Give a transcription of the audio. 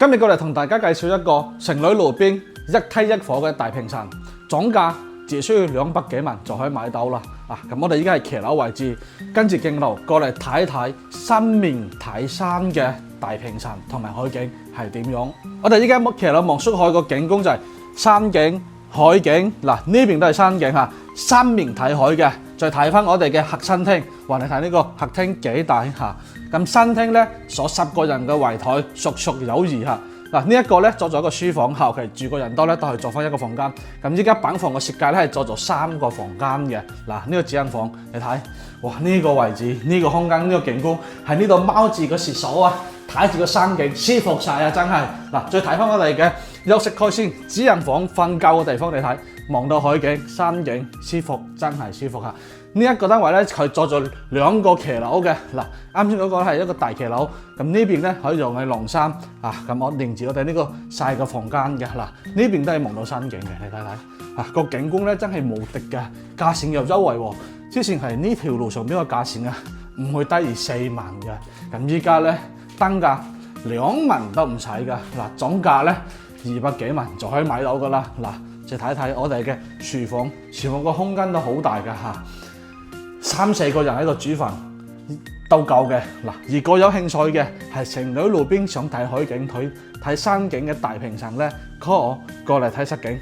今日過嚟同大家介紹一個城裏路邊一梯一伙嘅大平層，總價只需要200幾萬就可以買到啦。咁我哋依家係騎樓位置，跟住鏡頭過嚟睇一睇三面睇山嘅大平層同埋海景係點樣。我哋依家騎樓望出海個景觀就係山景、海景，嗱呢邊都係山景嚇，三面睇海嘅。再睇翻我哋嘅客餐廳，話你睇呢個客廳幾大嚇。咁餐廳咧坐10個人嘅圍台，綽綽有餘嚇。嗱呢一個咧做咗一個書房，後期住個人多咧都係做翻一個房間。咁依家板房嘅設計咧係做咗3個房間嘅。嗱呢個主人房你睇，哇呢個位置呢個空間呢個景觀喺呢度踎住個廁所啊，睇住個山景舒服晒啊真係。嗱再睇翻我哋嘅休息區先，主人房瞓覺嘅地方你睇，望到海景山景舒服，真係舒服嚇。呢一個單位咧，佢做咗2個騎樓嘅。嗱，啱先嗰個係一個大騎樓，咁呢邊咧可以用嚟晾衫啊。咁我連住我哋呢個細嘅房間嘅。嗱，呢邊都係望到山景嘅，你睇睇啊，個景觀咧真係無敵嘅，價錢又優惠喎。之前係呢條路上邊個價錢啊，唔會低於4萬嘅。咁依家咧單價2萬都唔使㗎。嗱，總價咧200幾萬就可以買到㗎啦。嗱，就睇睇我哋嘅廚房，廚房個空間都好大㗎嚇。3、4個人喺度煮飯都夠嘅。嗱，如果有興趣嘅係城裏路邊想睇海景、睇山景嘅大平層咧，call 我過嚟睇實景。